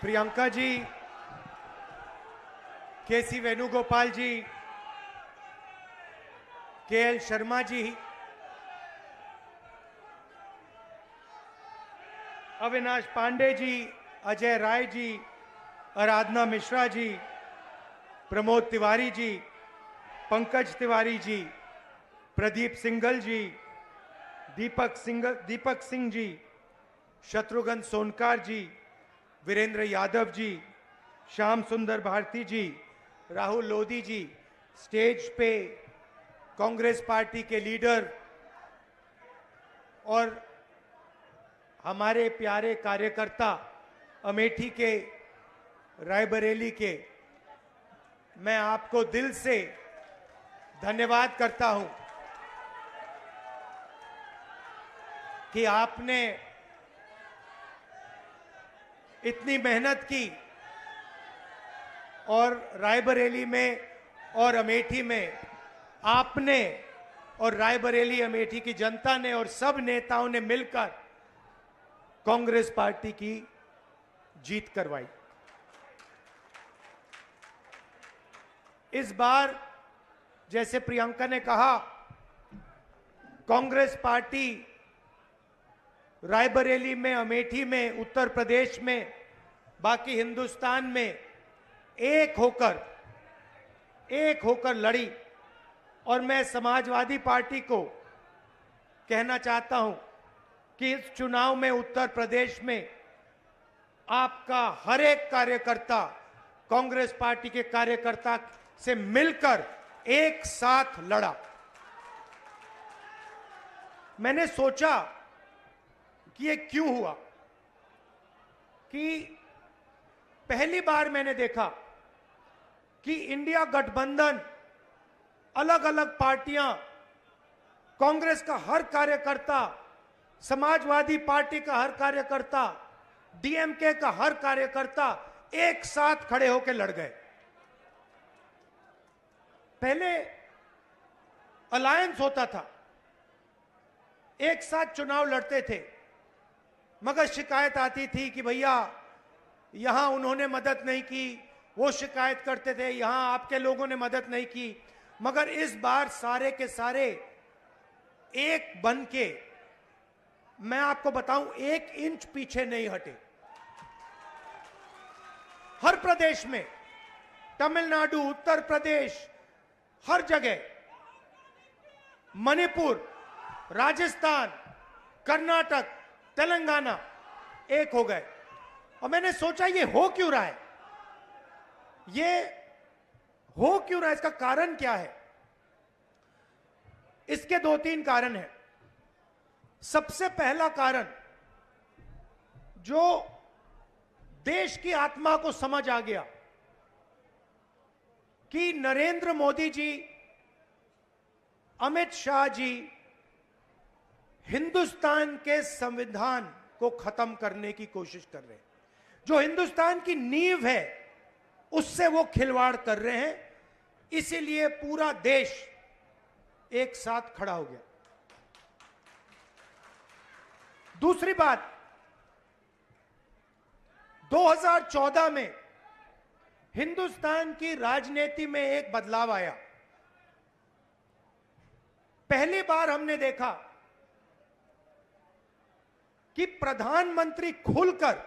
प्रियंका जी, केसी वेणुगोपाल जी, KL Sharma ji, Avinash Pandey ji, Ajay Rai ji, Aradhana Mishra ji, Pramod Tiwari ji, Pankaj Tiwari ji, Pradeep Singhal जी, दीपक सिंह जी, शत्रुघ्न सोनकार जी, वीरेंद्र यादव जी, श्याम सुंदर भारती जी, राहुल लोधी जी, stage पे Congress party के लीडर और हमारे प्यारे कार्यकर्ता अमेठी के, रायबरेली के, मैं आपको दिल से धन्यवाद करता हूं कि आपने इतनी मेहनत की और रायबरेली में और अमेठी में आपने और रायबरेली अमेठी की जनता ने और सब नेताओं ने मिलकर कांग्रेस पार्टी की जीत करवाई। इस बार जैसे प्रियंका ने कहा, कांग्रेस पार्टी रायबरेली में, अमेठी में, उत्तर प्रदेश में, बाकी हिंदुस्तान में एक होकर लड़ी। और मैं समाजवादी पार्टी को कहना चाहता हूं कि इस चुनाव में उत्तर प्रदेश में आपका हर एक कार्यकर्ता कांग्रेस पार्टी के कार्यकर्ता से मिलकर एक साथ लड़ा। मैंने सोचा कि ये क्यों हुआ, कि पहली बार मैंने देखा कि इंडिया गठबंधन, अलग अलग पार्टियां, कांग्रेस का हर कार्यकर्ता, समाजवादी पार्टी का हर कार्यकर्ता, डीएमके का हर कार्यकर्ता एक साथ खड़े होकर लड़ गए। पहले अलायंस होता था, एक साथ चुनाव लड़ते थे, मगर शिकायत आती थी कि भैया यहां उन्होंने मदद नहीं की, वो शिकायत करते थे यहां आपके लोगों ने मदद नहीं की। मगर इस बार सारे के सारे एक बन के, मैं आपको बताऊं, 1 इंच पीछे नहीं हटे। हर प्रदेश में, तमिलनाडु, उत्तर प्रदेश, हर जगह, मणिपुर, राजस्थान, कर्नाटक, तेलंगाना एक हो गए। और मैंने सोचा ये हो क्यों रहा है, इसका कारण क्या है? इसके 2-3 कारण हैं। सबसे पहला कारण, जो देश की आत्मा को समझ आ गया कि नरेंद्र मोदी जी, अमित शाह जी हिंदुस्तान के संविधान को खत्म करने की कोशिश कर रहे हैं। जो हिंदुस्तान की नींव है उससे वो खिलवाड़ कर रहे हैं। इसीलिए पूरा देश एक साथ खड़ा हो गया। दूसरी बात, 2014 में हिंदुस्तान की राजनीति में एक बदलाव आया। पहली बार हमने देखा कि प्रधानमंत्री खुलकर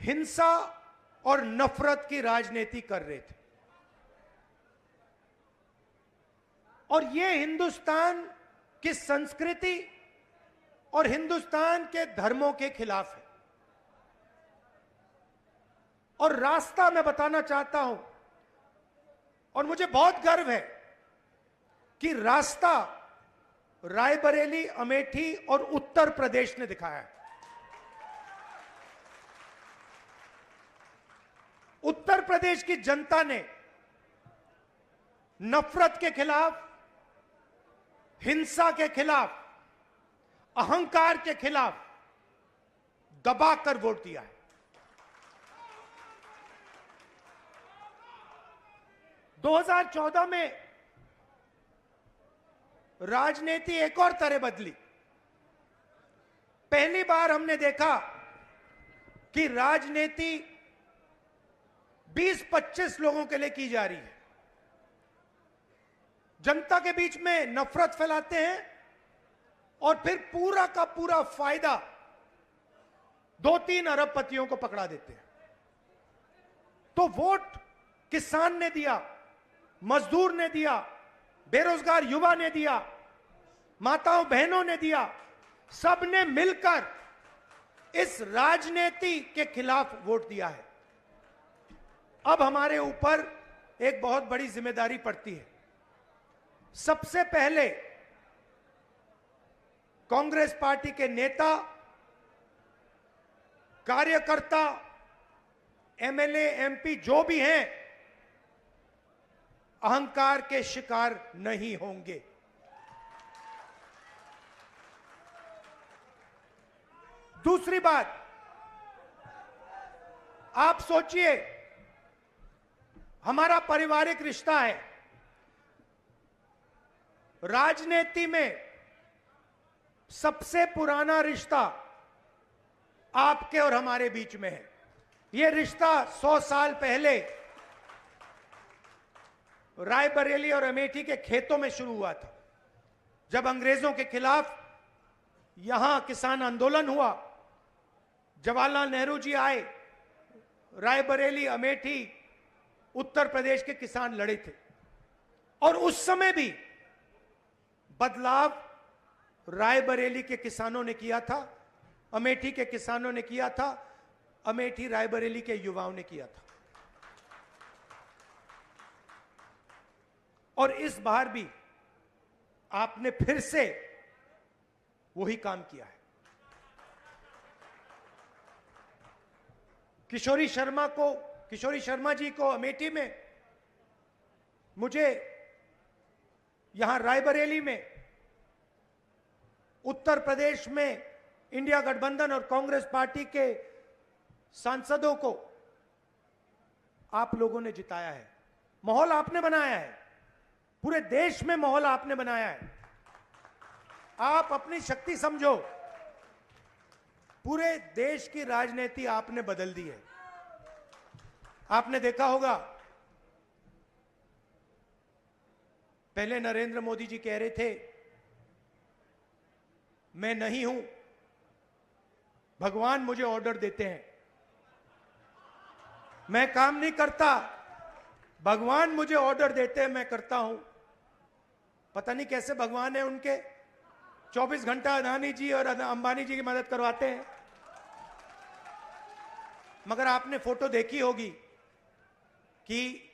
हिंसा और नफरत की राजनीति कर रहे थे। और यह हिंदुस्तान की संस्कृति और हिंदुस्तान के धर्मों के खिलाफ है। और रास्ता मैं बताना चाहता हूं, और मुझे बहुत गर्व है कि रास्ता रायबरेली, अमेठी और उत्तर प्रदेश ने दिखाया है। उत्तर प्रदेश की जनता ने नफरत के खिलाफ, हिंसा के खिलाफ, अहंकार के खिलाफ दबाकर वोट दिया है। 2014 में राजनीति एक और तरह बदली। पहली बार हमने देखा कि राजनीति 20-25 लोगों के लिए की जा रही है, जनता के बीच में नफरत फैलाते हैं और फिर पूरा का पूरा फायदा 2-3 अरबपतियों को पकड़ा देते हैं। तो वोट किसान ने दिया, मजदूर ने दिया, बेरोजगार युवा ने दिया, माताओं बहनों ने दिया, सबने मिलकर इस राजनीति के खिलाफ वोट दिया है। अब हमारे ऊपर एक बहुत बड़ी जिम्मेदारी पड़ती है। सबसे पहले कांग्रेस पार्टी के नेता, कार्यकर्ता, एमएलए, एमपी जो भी हैं, अहंकार के शिकार नहीं होंगे। दूसरी बात, आप सोचिए, हमारा पारिवारिक रिश्ता है। राजनीति में सबसे पुराना रिश्ता आपके और हमारे बीच में है। यह रिश्ता 100 साल पहले रायबरेली और अमेठी के खेतों में शुरू हुआ था। जब अंग्रेजों के खिलाफ यहां किसान आंदोलन हुआ, जवाहरलाल नेहरू जी आए, रायबरेली, अमेठी, उत्तर प्रदेश के किसान लड़े थे और उस समय भी बदलाव रायबरेली के किसानों ने किया था, अमेठी के किसानों ने किया था, अमेठी रायबरेली के युवाओं ने किया था। और इस बार भी आपने फिर से वही काम किया है। किशोरी शर्मा जी को अमेठी में, मुझे यहां रायबरेली में, उत्तर प्रदेश में इंडिया गठबंधन और कांग्रेस पार्टी के सांसदों को आप लोगों ने जिताया है। माहौल आपने बनाया है, पूरे देश में माहौल आपने बनाया है। आप अपनी शक्ति समझो, पूरे देश की राजनीति आपने बदल दी है। आपने देखा होगा, पहले नरेंद्र मोदी जी कह रहे थे मैं नहीं हूं, भगवान मुझे ऑर्डर देते हैं, मैं काम नहीं करता, भगवान मुझे ऑर्डर देते हैं, मैं करता हूं। पता नहीं कैसे भगवान है उनके, 24 घंटा अदानी जी और अंबानी जी की मदद करवाते हैं। मगर आपने फोटो देखी होगी कि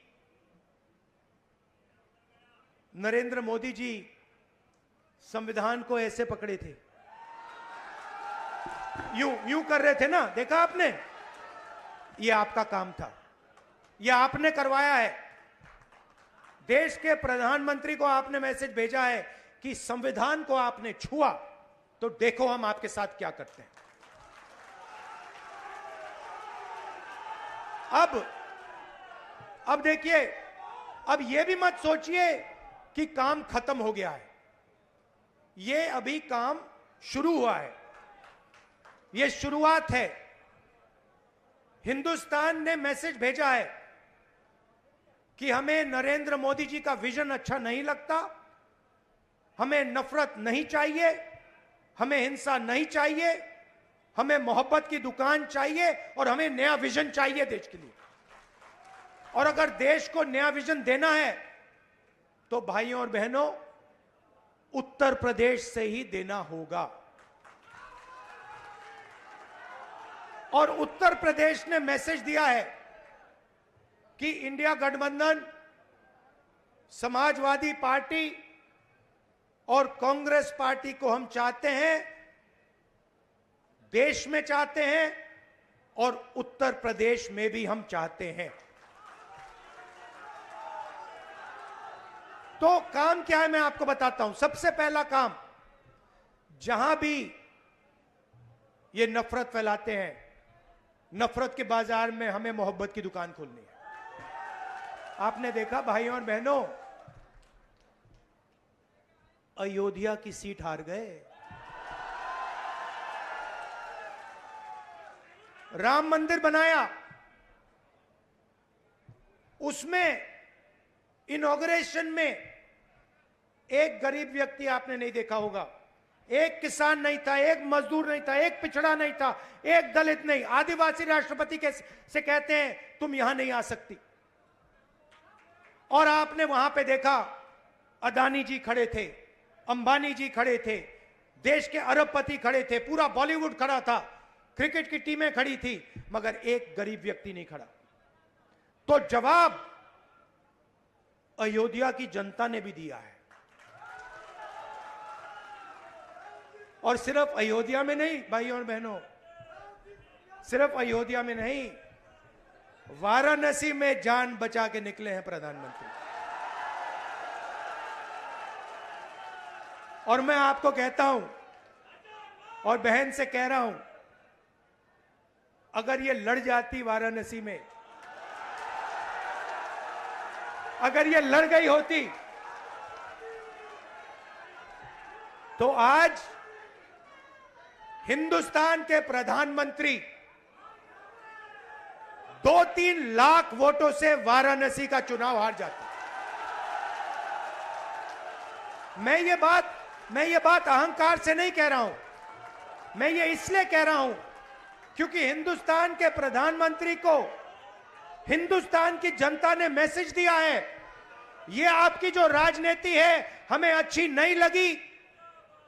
नरेंद्र मोदी जी संविधान को ऐसे पकड़े थे, यूं कर रहे थे ना, देखा आपने? ये आपका काम था, ये आपने करवाया है। देश के प्रधानमंत्री को आपने मैसेज भेजा है कि संविधान को आपने छुआ तो देखो हम आपके साथ क्या करते हैं। अब देखिए, अब यह भी मत सोचिए कि काम खत्म हो गया है। यह अभी काम शुरू हुआ है, यह शुरुआत है। हिंदुस्तान ने मैसेज भेजा है कि हमें नरेंद्र मोदी जी का विजन अच्छा नहीं लगता, हमें नफरत नहीं चाहिए, हमें हिंसा नहीं चाहिए, हमें मोहब्बत की दुकान चाहिए और हमें नया विजन चाहिए देश के लिए। और अगर देश को नया विजन देना है तो भाइयों और बहनों, उत्तर प्रदेश से ही देना होगा। और उत्तर प्रदेश ने मैसेज दिया है कि इंडिया गठबंधन, समाजवादी पार्टी और कांग्रेस पार्टी को हम चाहते हैं, देश में चाहते हैं और उत्तर प्रदेश में भी हम चाहते हैं। तो काम क्या है मैं आपको बताता हूं। सबसे पहला काम, जहां भी ये नफरत फैलाते हैं, नफरत के बाजार में हमें मोहब्बत की दुकान खोलनी है। आपने देखा भाइयों और बहनों, अयोध्या की सीट हार गए, राम मंदिर बनाया, उसमें इनॉग्रेशन में एक गरीब व्यक्ति आपने नहीं देखा होगा, एक किसान नहीं था, एक मजदूर नहीं था, एक पिछड़ा नहीं था, एक दलित नहीं। आदिवासी राष्ट्रपति से कहते हैं तुम यहां नहीं आ सकती। और आपने वहां पे देखा अदानी जी खड़े थे, अंबानी जी खड़े थे, देश के अरबपति खड़े थे, पूरा बॉलीवुड खड़ा था, क्रिकेट की टीमें खड़ी थी, मगर एक गरीब व्यक्ति नहीं खड़ा। तो जवाब अयोध्या की जनता ने भी दिया है। और सिर्फ अयोध्या में नहीं भाइयों और बहनों, सिर्फ अयोध्या में नहीं, वाराणसी में जान बचा के निकले हैं प्रधानमंत्री। और मैं आपको कहता हूं और बहन से कह रहा हूं, अगर ये लड़ जाती वाराणसी में, अगर ये लड़ गई होती, तो आज हिंदुस्तान के प्रधानमंत्री 2-3 लाख वोटों से वाराणसी का चुनाव हार जाते। मैं ये बात अहंकार से नहीं कह रहा हूं, मैं ये इसलिए कह रहा हूं क्योंकि हिंदुस्तान के प्रधानमंत्री को हिंदुस्तान की जनता ने मैसेज दिया है, ये आपकी जो राजनीति है हमें अच्छी नहीं लगी,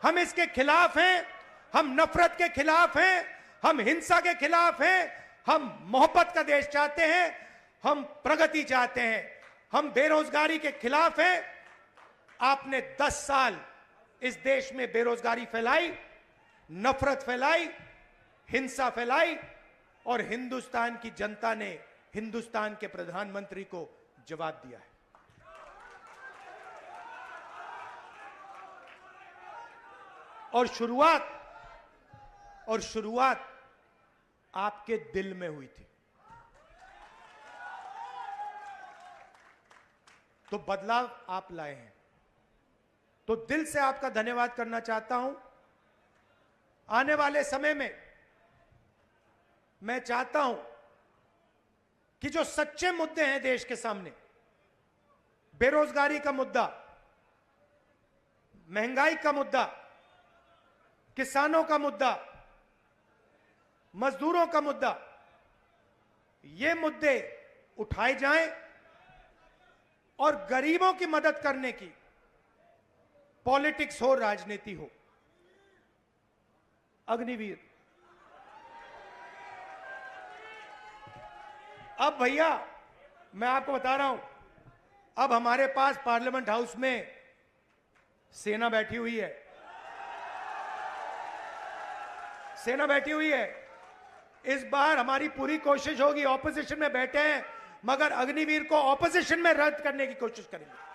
हम इसके खिलाफ हैं, हम नफरत के खिलाफ हैं, हम हिंसा के खिलाफ हैं, हम मोहब्बत का देश चाहते हैं, हम प्रगति चाहते हैं, हम बेरोजगारी के खिलाफ हैं। आपने 10 साल इस देश में बेरोजगारी फैलाई, नफरत फैलाई, हिंसा फैलाई, और हिंदुस्तान की जनता ने हिंदुस्तान के प्रधानमंत्री को जवाब दिया है। और शुरुआत आपके दिल में हुई थी। तो बदलाव आप लाए हैं, तो दिल से आपका धन्यवाद करना चाहता हूं। आने वाले समय में मैं चाहता हूं कि जो सच्चे मुद्दे हैं देश के सामने, बेरोजगारी का मुद्दा, महंगाई का मुद्दा, किसानों का मुद्दा, मजदूरों का मुद्दा, ये मुद्दे उठाए जाएं और गरीबों की मदद करने की पॉलिटिक्स हो, राजनीति हो। अग्निवीर, अब भैया मैं आपको बता रहा हूं, अब हमारे पास पार्लियामेंट हाउस में सेना बैठी हुई है, सेना बैठी हुई है। इस बार हमारी पूरी कोशिश होगी, ऑपोजिशन में बैठे हैं मगर अग्निवीर को ऑपोजिशन में रद्द करने की कोशिश करेंगे।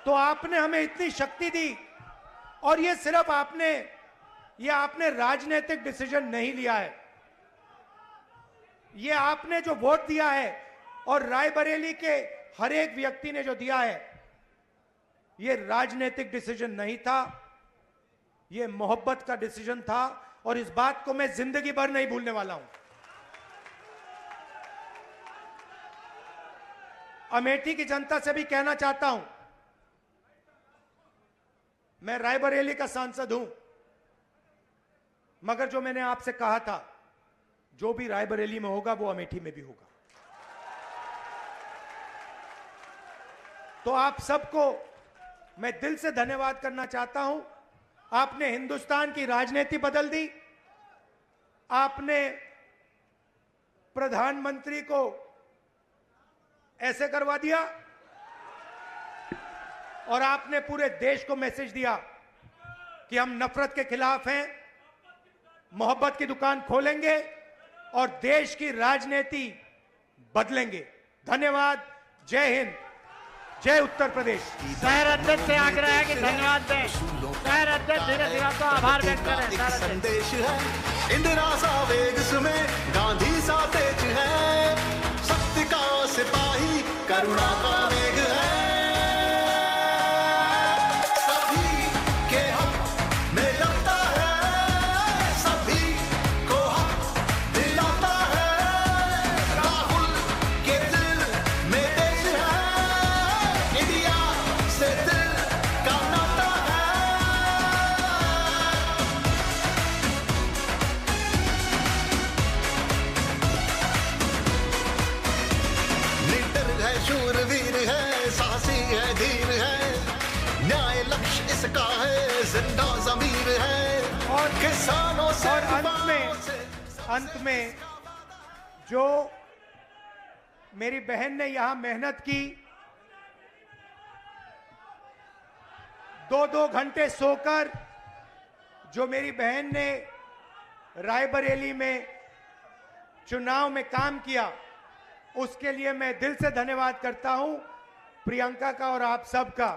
तो आपने हमें इतनी शक्ति दी, और ये सिर्फ आपने राजनीतिक डिसीजन नहीं लिया है, ये आपने जो वोट दिया है और रायबरेली के हर एक व्यक्ति ने जो दिया है, ये राजनीतिक डिसीजन नहीं था, ये मोहब्बत का डिसीजन था, और इस बात को मैं जिंदगी भर नहीं भूलने वाला हूं। अमेठी की जनता से भी कहना चाहता हूं, मैं रायबरेली का सांसद हूं, मगर जो मैंने आपसे कहा था, जो भी रायबरेली में होगा वो अमेठी में भी होगा। तो आप सबको मैं दिल से धन्यवाद करना चाहता हूं। आपने हिंदुस्तान की राजनीति बदल दी, आपने प्रधानमंत्री को ऐसे करवा दिया, और आपने पूरे देश को मैसेज दिया कि हम नफरत के खिलाफ हैं, मोहब्बत की दुकान खोलेंगे और देश की राजनीति बदलेंगे। धन्यवाद। जय हिंद, जय उत्तर प्रदेश। शहर अध्यक्ष से आग्रह है कि धन्यवाद दें। शहर अध्यक्ष धीरे धीरे तो आभार व्यक्त करें। संदेश है इंदिरा सा वेग में, गांधी सा तेज है, सत्य का सिपाही करुणा का वेग है। सभी के हक में लड़ता है, झंडा ज़मीर है और किसानों से और अंत में जो मेरी बहन ने यहां मेहनत की, 2-2 घंटे सोकर जो मेरी बहन ने रायबरेली में चुनाव में काम किया, उसके लिए मैं दिल से धन्यवाद करता हूं प्रियंका का और आप सबका।